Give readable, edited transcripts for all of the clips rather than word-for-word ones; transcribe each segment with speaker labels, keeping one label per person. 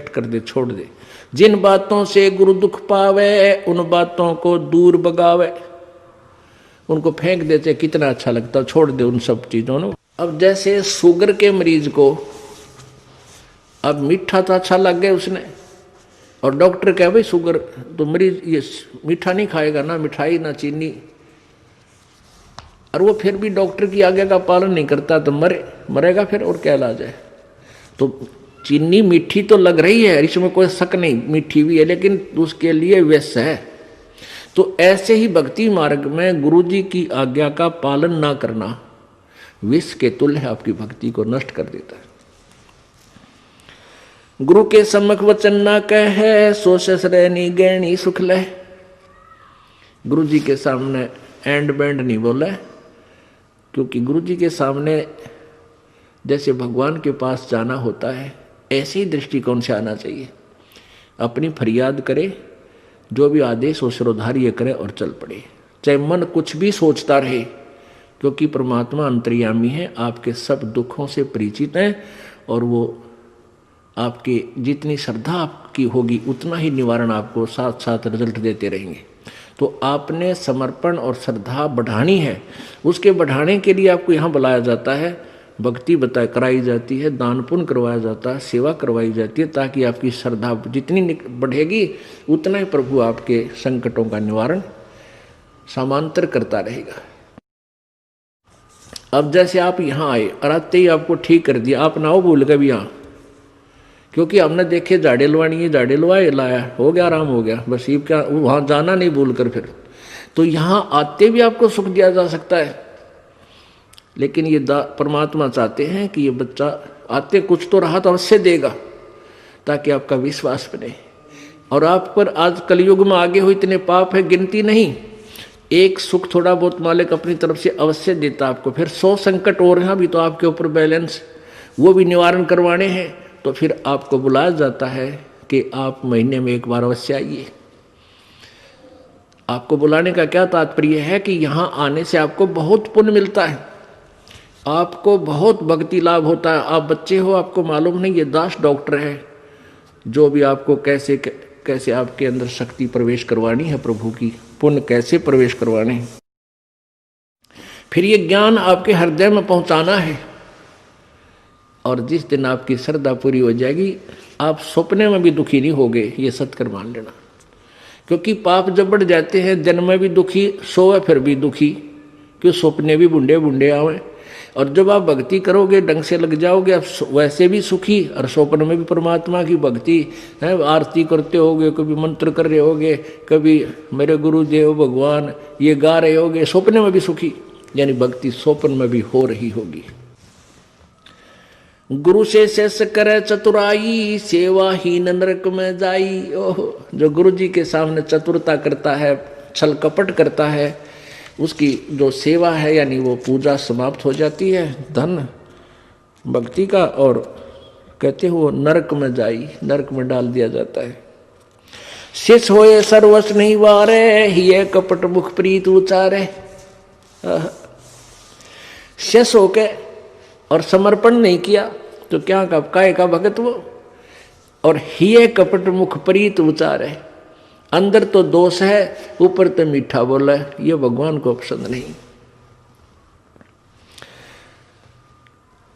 Speaker 1: कर दे, छोड़ दे। जिन बातों से गुरु दुख पावे उन बातों को दूर भगावे। उनको फेंक देते, कितना अच्छा लगता, छोड़ दे उन सब चीजों को। अब जैसे शुगर के मरीज को अब मीठा तो अच्छा लग गया उसने, और डॉक्टर कहे भाई शुगर तो मरीज ये मीठा नहीं खाएगा, ना मिठाई ना चीनी, और वो फिर भी डॉक्टर की आज्ञा का पालन नहीं करता तो मरेगा फिर, और क्या इलाज है। तो चीनी मीठी तो लग रही है, इसमें कोई शक नहीं, मीठी भी है, लेकिन उसके लिए विष है। तो ऐसे ही भक्ति मार्ग में गुरु जी की आज्ञा का पालन ना करना विष के तुल्य है, आपकी भक्ति को नष्ट कर देता है। गुरु के सम्मुख वचन ना कहे सो ससरैनी गैणी सुख ले। गुरु जी के सामने एंड बैंड नहीं बोला, क्योंकि गुरु जी के सामने जैसे भगवान के पास जाना होता है ऐसे ही दृष्टिकोण से आना चाहिए। अपनी फरियाद करे, जो भी आदेश हो सिरोधार्य करे और चल पड़े, चाहे मन कुछ भी सोचता रहे, क्योंकि परमात्मा अंतर्यामी है, आपके सब दुखों से परिचित है, और वो आपके जितनी श्रद्धा आपकी होगी उतना ही निवारण आपको साथ साथ रिजल्ट देते रहेंगे। तो आपने समर्पण और श्रद्धा बढ़ानी है, उसके बढ़ाने के लिए आपको यहाँ बुलाया जाता है, भक्ति कराई जाती है, दान पुण्य करवाया जाता है, सेवा करवाई जाती है, ताकि आपकी श्रद्धा जितनी बढ़ेगी उतना ही प्रभु आपके संकटों का निवारण समांतर करता रहेगा। अब जैसे आप यहाँ आए और आते ही आपको ठीक कर दिया, आप ना हो भूल गए भी यहाँ, क्योंकि हमने देखे झाड़े लवानी है, झाड़े लवाए लाया, हो गया, आराम हो गया, बस ये क्या वहाँ जाना नहीं भूल कर फिर। तो यहाँ आते भी आपको सुख दिया जा सकता है, लेकिन ये परमात्मा चाहते हैं कि ये बच्चा आते कुछ तो रहा तो अवश्य देगा, ताकि आपका विश्वास बने। और आप पर आज कलयुग में आगे हो इतने पाप है, गिनती नहीं। एक सुख थोड़ा बहुत मालिक अपनी तरफ से अवश्य देता आपको, फिर 100 संकट और हैं अभी तो आपके ऊपर बैलेंस, वो भी निवारण करवाने हैं। तो फिर आपको बुलाया जाता है कि आप महीने में एक बार अवश्य आइए। आपको बुलाने का क्या तात्पर्य है कि यहाँ आने से आपको बहुत पुण्य मिलता है, आपको बहुत भक्ति लाभ होता है। आप बच्चे हो, आपको मालूम नहीं, ये दास डॉक्टर है जो भी आपको कैसे कैसे आपके अंदर शक्ति प्रवेश करवानी है, प्रभु की पुण्य कैसे प्रवेश करवाने हैं, फिर ये ज्ञान आपके हृदय में पहुंचाना है। और जिस दिन आपकी श्रद्धा पूरी हो जाएगी, आप सपने में भी दुखी नहीं होगे, ये सत्कर मान लेना। क्योंकि पाप जब बढ़ जाते हैं, दिन में भी दुखी, सोए फिर भी दुखी, क्यों सपने भी बुंडे बुंडे आवे। और जब आप भक्ति करोगे, ढंग से लग जाओगे, आप वैसे भी सुखी, और स्वप्न में भी परमात्मा की भक्ति है, आरती करते होगे, कभी मंत्र कर रहे होगे, कभी मेरे गुरुदेव भगवान ये गा रहे होगे, स्वप्न में भी सुखी, यानी भक्ति स्वप्न में भी हो रही होगी। गुरु से शेष करे चतुराई सेवाहीन नरक में जाई। ओह, जो गुरु जी के सामने चतुरता करता है, छल कपट करता है, उसकी जो सेवा है यानी वो पूजा समाप्त हो जाती है, धन भक्ति का, और कहते हो नरक में जाई, नरक में डाल दिया जाता है। शिष होए सर्वस नहीं वारे, हिये कपट मुख प्रीत उचारे। शेष होके और समर्पण नहीं किया तो क्या का काय का भगत वो, और हिये कपट मुख प्रीत उचारे। अंदर तो दोष है, ऊपर तो मीठा बोला है, ये भगवान को पसंद नहीं।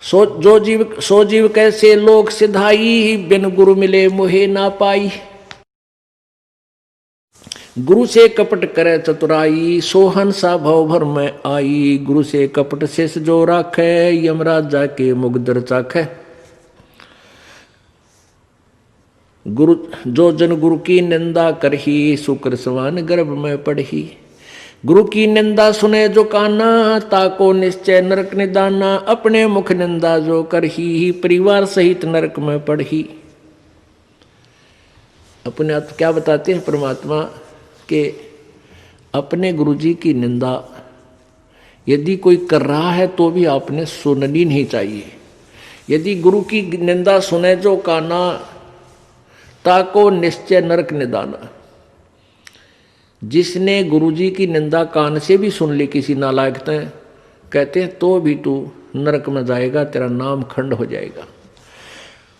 Speaker 1: सो जीव कैसे लोग सिधाई, बिन गुरु मिले मोहे ना पाई। गुरु से कपट करे चतुराई, सोहन सा भव भर में आई। गुरु से कपट शेष जो राखे, यमराज जाके मुगदर चाखे। गुरु जो जन गुरु की निंदा करही, शुक्र समान गर्भ में पढ़ही। गुरु की निंदा सुने जो काना, ताको निश्चय नरक निदाना। अपने मुख निंदा जो करही, परिवार सहित नरक में पढ़ही। अपने आप क्या बताते हैं परमात्मा के, अपने गुरु जी की निंदा यदि कोई कर रहा है तो भी आपने सुननी नहीं चाहिए। यदि गुरु की निंदा सुने जो काना, ताको निश्चय नरक निदाना। जिसने गुरु जी की निंदा कान से भी सुन ली किसी नालायक ने, कहते हैं तो भी तू नरक में जाएगा, तेरा नाम खंड हो जाएगा।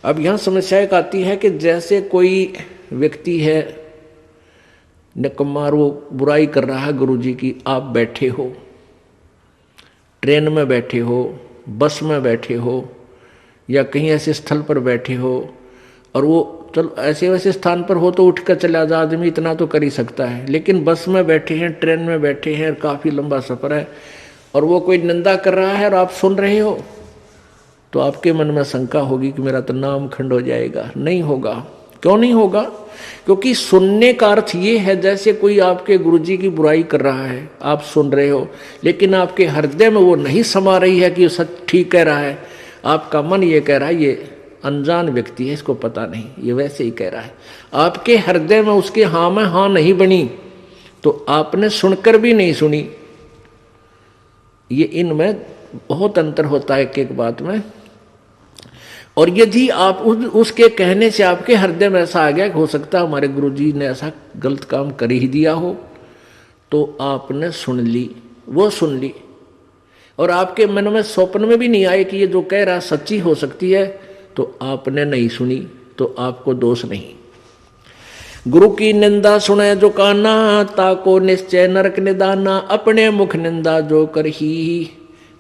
Speaker 1: अब यहाँ समस्या एक आती है कि जैसे कोई व्यक्ति है निकम्मा, वो बुराई कर रहा है गुरुजी की, आप बैठे हो, ट्रेन में बैठे हो, बस में बैठे हो, या कहीं ऐसे स्थल पर बैठे हो, और वो चलो ऐसे वैसे स्थान पर हो तो उठ कर चला जा, आदमी इतना तो कर ही सकता है। लेकिन बस में बैठे हैं, ट्रेन में बैठे हैं, काफ़ी लंबा सफ़र है, और वो कोई निंदा कर रहा है और आप सुन रहे हो, तो आपके मन में शंका होगी कि मेरा तो नाम खंड हो जाएगा। नहीं होगा। क्यों नहीं होगा? क्योंकि सुनने का अर्थ ये है जैसे कोई आपके गुरुजी की बुराई कर रहा है, आप सुन रहे हो, लेकिन आपके हृदय में वो नहीं समा रही है कि वो सच ठीक कह रहा है। आपका मन ये कह रहा है ये अनजान व्यक्ति है, इसको पता नहीं, ये वैसे ही कह रहा है। आपके हृदय में उसके हाँ में हाँ नहीं बनी, तो आपने सुनकर भी नहीं सुनी। ये इनमें बहुत अंतर होता है एक एक बात में। और यदि आप उसके कहने से आपके हृदय में ऐसा आ गया कि हो सकता है हमारे गुरुजी ने ऐसा गलत काम कर ही दिया हो, तो आपने सुन ली, वो सुन ली, और आपके मन में स्वप्न में भी नहीं आए कि ये जो कह रहा सच्ची हो सकती है, तो आपने नहीं सुनी, तो आपको दोष नहीं। गुरु की निंदा सुने जो काना, ताको निश्चय नरक निदाना, अपने मुख निंदा जो करही,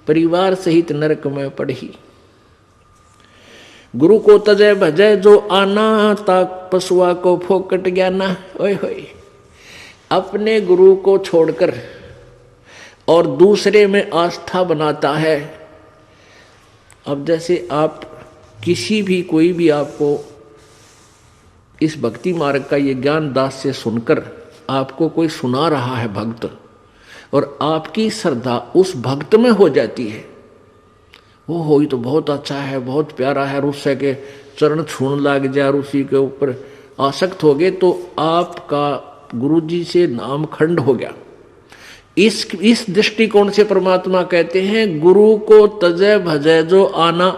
Speaker 1: परिवार सहित नरक में पड़ही। गुरु को तजय भजय जो आना, ताक पशुआ को फोकट ज्ञाना। ओए होए, अपने गुरु को छोड़कर और दूसरे में आस्था बनाता है। अब जैसे आप किसी भी कोई भी आपको इस भक्ति मार्ग का ये ज्ञान दास से सुनकर आपको कोई सुना रहा है भक्त, और आपकी श्रद्धा उस भक्त में हो जाती है, वो हो तो बहुत अच्छा है, बहुत प्यारा है, उससे के चरण छूने लग जाए, उसी के ऊपर आसक्त हो गए, तो आपका गुरुजी से नाम खंड हो गया। इस दृष्टिकोण से परमात्मा कहते हैं गुरु को तजय भजय जो आना,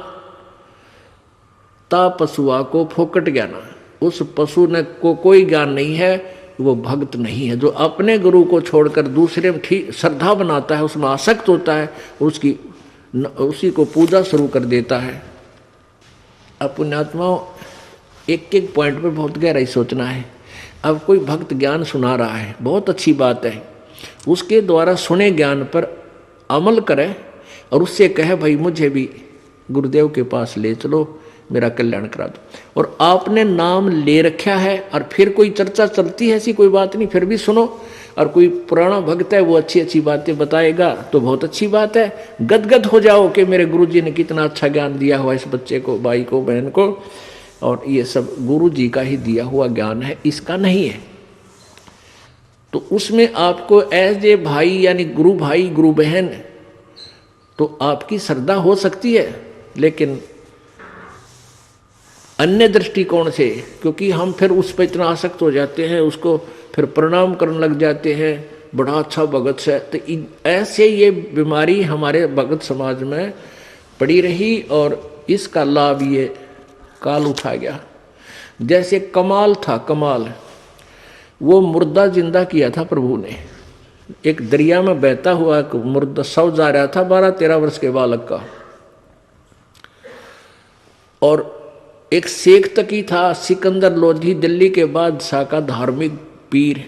Speaker 1: ता पशुआ को फोकट ज्ञाना। उस पशु ने को कोई ज्ञान नहीं है, वो भक्त नहीं है। जो अपने गुरु को छोड़कर दूसरे में ठीक श्रद्धा बनाता है, उसमें आसक्त होता है, उसी को पूजा शुरू कर देता है। अब पुण्यात्माओं, एक एक पॉइंट पे बहुत गहराई सोचना है। अब कोई भक्त ज्ञान सुना रहा है, बहुत अच्छी बात है, उसके द्वारा सुने ज्ञान पर अमल करे और उससे कहे भाई मुझे भी गुरुदेव के पास ले चलो, मेरा कल्याण करा दो। और आपने नाम ले रखा है और फिर कोई चर्चा चलती है, ऐसी कोई बात नहीं, फिर भी सुनो। और कोई पुराना भक्त है वो अच्छी अच्छी बातें बताएगा तो बहुत अच्छी बात है, गदगद हो जाओ कि मेरे गुरुजी ने कितना अच्छा ज्ञान दिया हुआ इस बच्चे को, भाई को, बहन को, और ये सब गुरुजी का ही दिया हुआ ज्ञान है, इसका नहीं है। तो उसमें आपको एज ए भाई यानी गुरु भाई गुरु बहन तो आपकी श्रद्धा हो सकती है, लेकिन अन्य दृष्टिकोण से, क्योंकि हम फिर उस पर इतना आसक्त हो जाते हैं, उसको फिर प्रणाम करने लग जाते हैं, बड़ा अच्छा भगत है। तो ऐसे ये बीमारी हमारे भगत समाज में पड़ी रही और इसका लाभ ये काल उठा गया। जैसे कमाल था, कमाल वो मुर्दा जिंदा किया था प्रभु ने। एक दरिया में बहता हुआ मुर्दा शव जा रहा था 12-13 वर्ष के बालक का, और एक शेख तकी था सिकंदर लोधी, दिल्ली के बादशाह का धार्मिक पीर।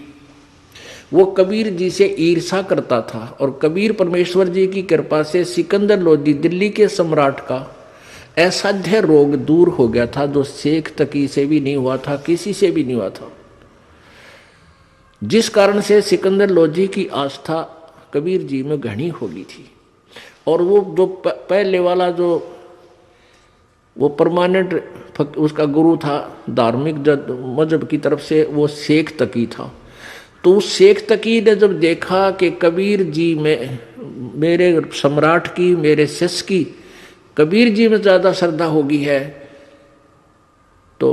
Speaker 1: वो कबीर जी से ईर्षा करता था और कबीर परमेश्वर जी की कृपा से सिकंदर लोधी दिल्ली के सम्राट का असाध्य रोग दूर हो गया था, जो शेख तकी से भी नहीं हुआ था, किसी से भी नहीं हुआ था। जिस कारण से सिकंदर लोधी की आस्था कबीर जी में घनी हो गई थी। और वो जो पहले वाला जो वो परमानेंट उसका गुरु था धार्मिक मजहब की तरफ से, वो शेख तकी था। तो उस शेख तकी ने जब देखा कि कबीर जी में, मेरे सम्राट की, मेरे शिष्य की कबीर जी में ज़्यादा श्रद्धा होगी है, तो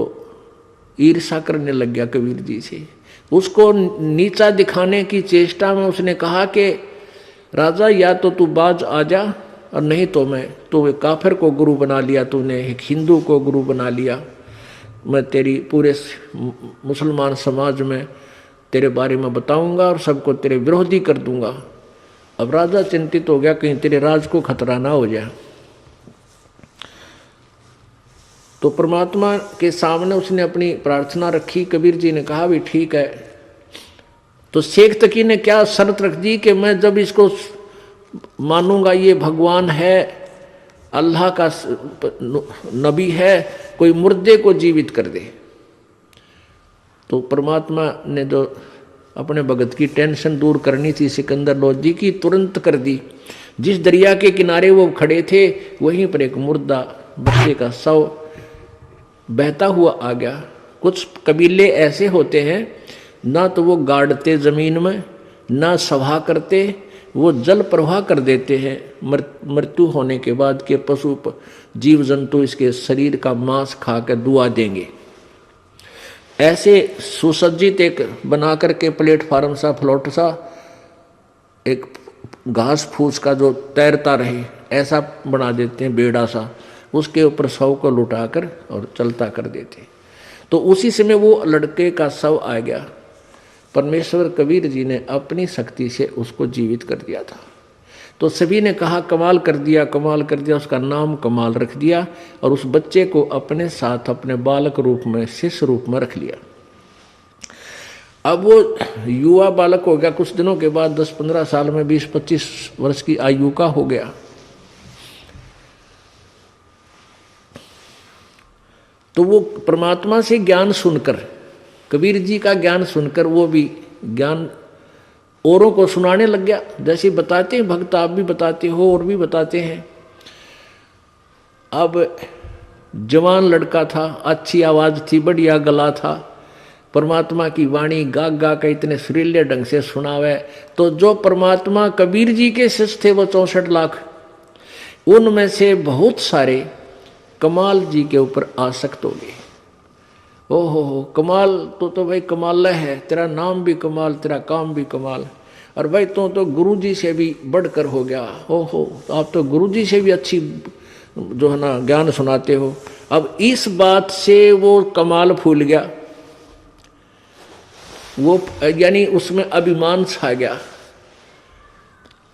Speaker 1: ईर्षा करने लग गया कबीर जी से। उसको नीचा दिखाने की चेष्टा में उसने कहा कि राजा या तो तू बाज आ जा, और नहीं तो मैं, तो वे काफिर को गुरु बना लिया तूने, एक हिंदू को गुरु बना लिया, मैं तेरी पूरे मुसलमान समाज में तेरे बारे में बताऊंगा और सबको तेरे विरोधी कर दूंगा। अब राजा चिंतित हो गया कहीं तेरे राज को खतरा ना हो जाए। तो परमात्मा के सामने उसने अपनी प्रार्थना रखी। कबीर जी ने कहा भी ठीक है। तो शेख तकी ने क्या शर्त रख दी कि मैं जब इसको मानूंगा ये भगवान है, अल्लाह का नबी है, कोई मुर्दे को जीवित कर दे। तो परमात्मा ने जो अपने भगत की टेंशन दूर करनी थी सिकंदर लोधी की, तुरंत कर दी। जिस दरिया के किनारे वो खड़े थे वहीं पर एक मुर्दा बच्चे का शव बहता हुआ आ गया। कुछ कबीले ऐसे होते हैं, ना तो वो गाड़ते जमीन में, ना सभा करते, वो जल प्रवाह कर देते हैं मृत्यु होने के बाद के पशु जीव जंतु इसके शरीर का मांस खा कर दुआ देंगे। ऐसे सुसज्जित एक बना करके प्लेटफार्म सा, फ्लोट सा, एक घास फूस का जो तैरता रहे ऐसा बना देते हैं, बेड़ा सा, उसके ऊपर शव को लुटाकर और चलता कर देते। तो उसी समय वो लड़के का शव आ गया। परमेश्वर कबीर जी ने अपनी शक्ति से उसको जीवित कर दिया था। तो सभी ने कहा कमाल कर दिया, कमाल कर दिया। उसका नाम कमाल रख दिया और उस बच्चे को अपने साथ अपने बालक रूप में, शिष्य रूप में रख लिया। अब वो युवा बालक हो गया। कुछ दिनों के बाद 10-15 साल में 20-25 वर्ष की आयु का हो गया। तो वो परमात्मा से ज्ञान सुनकर, कबीर जी का ज्ञान सुनकर वो भी ज्ञान औरों को सुनाने लग गया। जैसे बताते हैं भक्त, आप भी बताते हो और भी बताते हैं। अब जवान लड़का था, अच्छी आवाज थी, बढ़िया गला था, परमात्मा की वाणी गा गा के इतने सुरीले ढंग से सुनावे। तो जो परमात्मा कबीर जी के शिष्य थे वो 64 लाख, उनमें से बहुत सारे कमाल जी के ऊपर आसक्त हो गए। ओहो कमाल तो भाई कमाल है, तेरा नाम भी कमाल, तेरा काम भी कमाल, और भाई तो गुरु जी से भी बढ़कर हो गया। ओहो आप तो गुरु जी से भी अच्छी जो है ना ज्ञान सुनाते हो। अब इस बात से वो कमाल फूल गया, वो यानी उसमें अभिमान छा गया।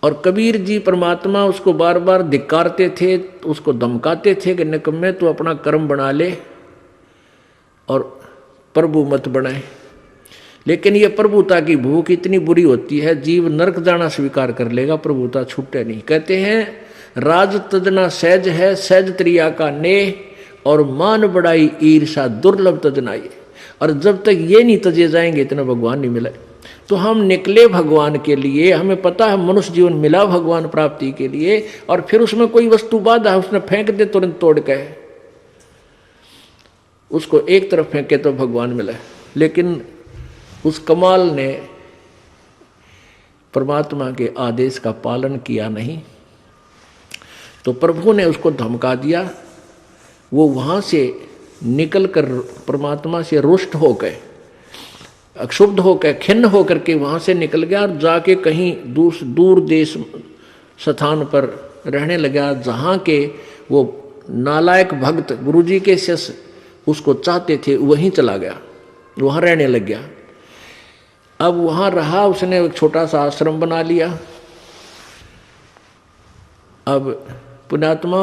Speaker 1: और कबीर जी परमात्मा उसको बार बार धिक्कारते थे, उसको धमकाते थे कि निकम्मे तू अपना कर्म बना ले और प्रभु मत बनाए। लेकिन ये प्रभुता की भूख इतनी बुरी होती है, जीव नरक जाना स्वीकार कर लेगा, प्रभुता छूटे नहीं। कहते हैं राज तजना सहज है, सहज त्रिया का नेह, और मान बढ़ाई ईर्षा दुर्लभ तजनाई। और जब तक ये नहीं तजे जाएंगे इतना भगवान नहीं मिले। तो हम निकले भगवान के लिए, हमें पता है मनुष्य जीवन मिला भगवान प्राप्ति के लिए, और फिर उसमें कोई वस्तु बाधा उसने फेंक दे तुरंत तोड़ के, उसको एक तरफ फेंके तो भगवान मिला। लेकिन उस कमाल ने परमात्मा के आदेश का पालन किया नहीं, तो प्रभु ने उसको धमका दिया। वो वहां से निकलकर परमात्मा से रुष्ट होकर, अक्षुब्ध होकर, खिन्न होकर के वहां से निकल गया और जाके कहीं दूर देश स्थान पर रहने लगा, जहां के वो नालायक भक्त गुरुजी के शिष्य उसको चाहते थे, वहीं चला गया, वहां रहने लग गया। अब वहां रहा, उसने एक छोटा सा आश्रम बना लिया। अब पुण्यात्मा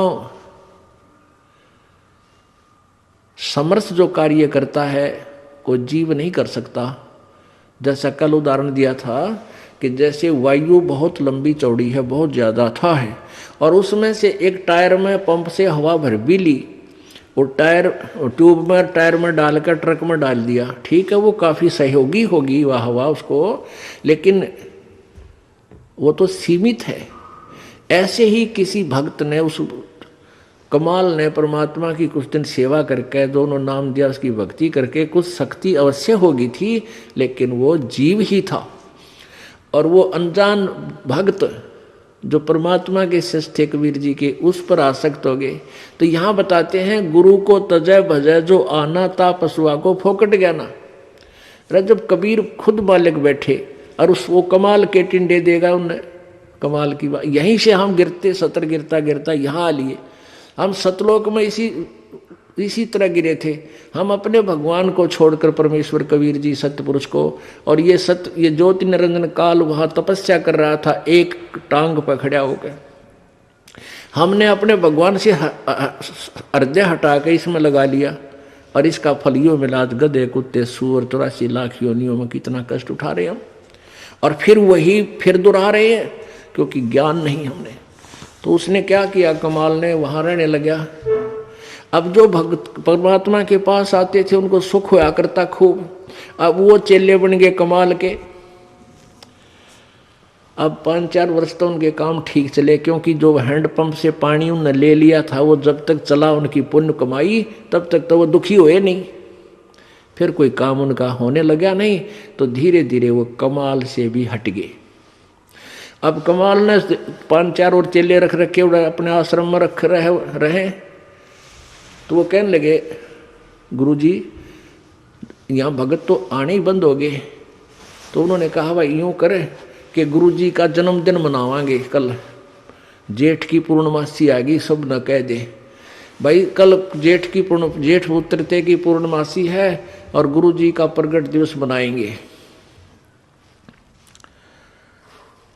Speaker 1: समर्थ जो कार्य करता है कोई जीव नहीं कर सकता। जैसा कल उदाहरण दिया था कि जैसे वायु बहुत लंबी चौड़ी है, बहुत ज़्यादा था है, और उसमें से एक टायर में पंप से हवा भर भी ली, वो टायर ट्यूब में टायर में डालकर ट्रक में डाल दिया, ठीक है वो काफ़ी सहयोगी होगी वह हवा उसको, लेकिन वो तो सीमित है। ऐसे ही किसी भक्त ने, उस कमाल ने परमात्मा की कुछ दिन सेवा करके, दोनों नाम दिया, उसकी भक्ति करके कुछ शक्ति अवश्य होगी थी, लेकिन वो जीव ही था। और वो अनजान भक्त जो परमात्मा के शिष्य थे कबीर जी के, उस पर आसक्त हो गए। तो यहाँ बताते हैं गुरु को तजय भजय जो आना ता पशुआ को फोकट गया ना। अरे जब कबीर खुद मालिक बैठे और उस वो कमाल के टिंडे देगा उन्हें, कमाल की बात। यहीं से हम गिरते, सतर गिरता गिरता यहाँ आ लिए। हम सतलोक में इसी तरह गिरे थे। हम अपने भगवान को छोड़कर परमेश्वर कबीर जी सत्य पुरुष को, और ये ज्योति निरंजन काल वहाँ तपस्या कर रहा था एक टांग पर खड़ा होकर। हमने अपने भगवान से हृदय हटा के इसमें लगा लिया और इसका फल यो मिला। आज गधे कुत्ते सूअर 84 लाख योनियों में कितना कष्ट उठा रहे हम, और फिर वही फिर दोहरा रहे हैं क्योंकि ज्ञान नहीं हमने। तो उसने क्या किया, कमाल ने वहां रहने लगा। अब जो भक्त परमात्मा के पास आते थे उनको सुख होया करता खूब। अब वो चेले बन गए कमाल के। अब 5-4 वर्ष तो उनके काम ठीक चले, क्योंकि जो हैंडपंप से पानी उन्होंने ले लिया था वो जब तक चला उनकी पुण्य कमाई तब तक तो वो दुखी हुए नहीं। फिर कोई काम उनका होने लगा नहीं, तो धीरे धीरे वो कमाल से भी हट गए। अब कमाल ने 5-4 और चेले रख रखे अपने आश्रम में रख रहे। तो वो कहने लगे, गुरुजी यहाँ भगत तो आने ही बंद हो गए। तो उन्होंने कहा भाई यूँ करे कि गुरुजी का जन्मदिन मनावांगे कल, जेठ की पूर्णमासी आ गई, सब न कह दे भाई कल जेठ उतरते की पूर्णमासी है और गुरुजी का प्रगट दिवस मनाएंगे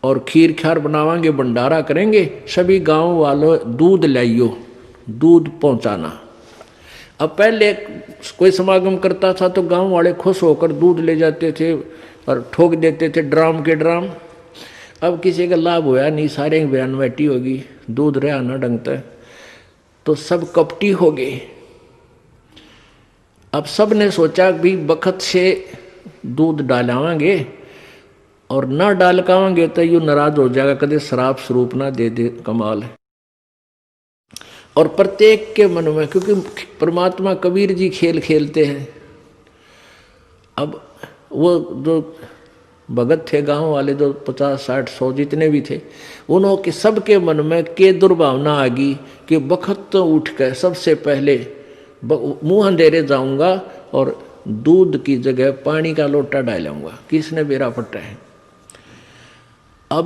Speaker 1: और खीर ख्यार बनावांगे, भंडारा करेंगे। सभी गांव वालों दूध लाइयो, दूध पहुंचाना। अब पहले कोई समागम करता था तो गांव वाले खुश होकर दूध ले जाते थे और ठोक देते थे ड्राम के ड्राम। अब किसी का लाभ होया नहीं, सारे बयानवटी होगी, दूध रहा ना ढंगता, तो सब कपटी हो गए। अब सब ने सोचा भी बखत से दूध डालावांगे और ना डाल कावांगे तो यू नाराज हो जाएगा, कदे शराब स्वरूप ना दे दे। कमाल है। और प्रत्येक के मन में, क्योंकि परमात्मा कबीर जी खेल खेलते हैं। अब वो जो भगत थे गांव वाले, जो 50-60-100 जितने भी थे, उन्होंने के सबके मन में के दुर्भावना आ गई कि बखत तो उठ कर सबसे पहले मुंह अंधेरे जाऊंगा और दूध की जगह पानी का लोटा डालूंगा। किसने बेरा पट्टा है। अब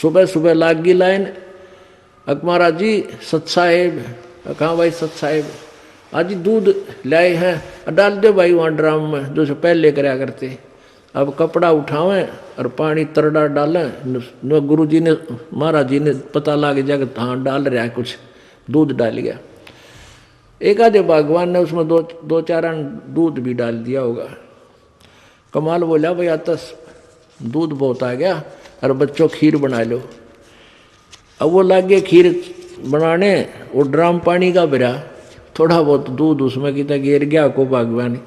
Speaker 1: सुबह सुबह लाग गई लाइन, अकमारा जी सत साहेब, कहाँ भाई सत साहेब, आज दूध लाए हैं, डाल दो भाई वहाँ ड्राम में जो पहले कराया करते। अब कपड़ा उठावें और पानी तरड़ा डालें। गुरु जी ने महाराज जी ने पता लग जाएगा हाँ डाल रहा है कुछ, दूध डाल गया। एक आधे भगवान ने उसमें दो चार दूध भी डाल दिया होगा। कमाल बोला भाई आता दूध बहुत आ गया और बच्चों खीर बना लो। अब वो लग गए खीर बनाने, वो ड्राम पानी का भरा, थोड़ा बहुत दूध उसमें कितना गिर गया को भगवान।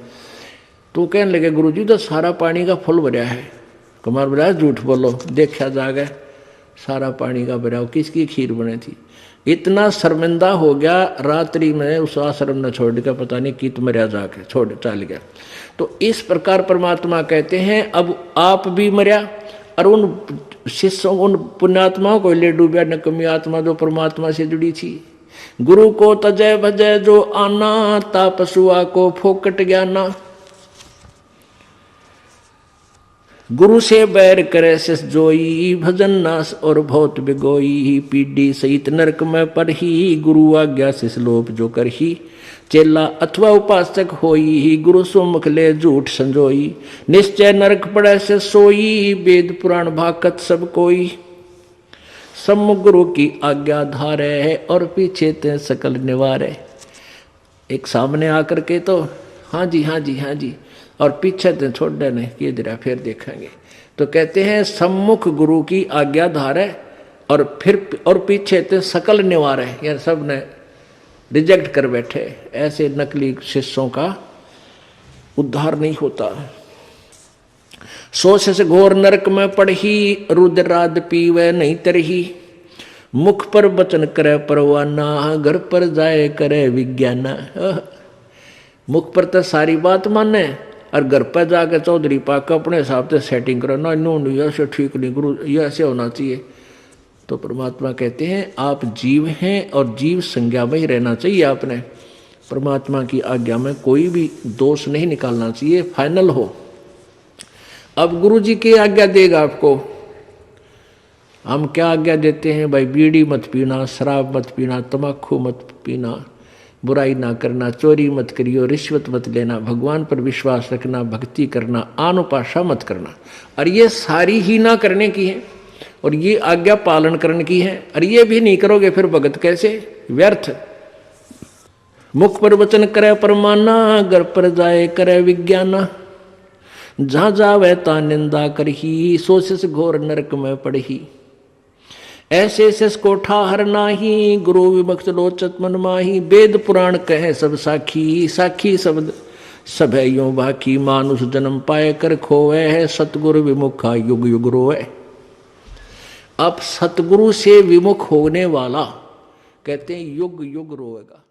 Speaker 1: तो कहने लगे गुरुजी तो सारा पानी का फुल भरा है। कमाल बोला झूठ बोलो, देखा जाएगा सारा पानी का भरा, किसकी खीर बनी थी। इतना शर्मिंदा हो गया, रात्रि में उस आश्रम ने छोड़ दिया, पता नहीं कित मरिया जाके छोड़ चल गया। तो इस प्रकार परमात्मा कहते हैं अब आप भी मरिया और उन शिष्यों उन पुण्यात्माओं को ले डूबा, नकमी आत्मा जो परमात्मा से जुड़ी थी। गुरु को तजय भजय जो आना, तापसुआ को फोकट ज्ञाना। गुरु से बैर करे शिष जोई, भजन नास और बहुत बिगोई। पीढ़ी सहित नरक में पढ़ी, गुरु आज्ञा शिष लोप जो करही। चेला अथवा उपासक होई, गुरु सुमुख ले झूठ संजोई। निश्चय नरक पड़े से सोई, वेद पुराण भाकत सब कोई। सम्मुख गुरु की आज्ञा धारे, और पीछे ते सकल निवारे। एक सामने आकर के तो हाँ जी हाँ जी हाँ जी, और पीछे ते छोड़ देने कि जरा फिर देखेंगे। तो कहते हैं सम्मुख गुरु की आज्ञा धारे और फिर और पीछे ते सकल निवारे, यार सब ने रिजेक्ट कर बैठे। ऐसे नकली शिष्यों का उद्धार नहीं होता। सोच से घोर नरक में पड़ही, रुद्राद पीवे नहीं तरही। मुख पर वचन करे परवाना, घर पर जाए करे विज्ञाना। मुख पर तो सारी बात माने और घर पर जाकर चौधरी पाक अपने हिसाब से सेटिंग करना, नो ऐसे ठीक नहीं गुरु, ये ऐसे होना चाहिए। तो परमात्मा कहते हैं आप जीव हैं और जीव संज्ञा में ही रहना चाहिए। आपने परमात्मा की आज्ञा में कोई भी दोष नहीं निकालना चाहिए, फाइनल हो। अब गुरु जी की आज्ञा देगा आपको। हम क्या आज्ञा देते हैं भाई, बीड़ी मत पीना, शराब मत पीना, तम्बाकू मत पीना, बुराई ना करना, चोरी मत करियो, रिश्वत मत लेना, भगवान पर विश्वास रखना, भक्ति करना, आनुपाशा मत करना। और ये सारी ही ना करने की है। और ये आज्ञा पालन करने की है। और ये भी नहीं करोगे फिर भगत कैसे, व्यर्थ। मुख पर वचन करे परमाना, घर पर जाए करे विज्ञाना। जहां जावे ता निंदा करही, सोच घोर नरक में पड़ही। ऐसे शेष को ठाहर नाही, गुरु विमुक्त लोचत मन माही। वेद पुराण कहे सब साखी, साखी शब्द सब है यूं बाकी। मानुष जन्म पाए कर खोवे है, सतगुरु विमुखा युग युग रोए। अब सतगुरु से विमुख होने वाला कहते हैं युग युग रोएगा।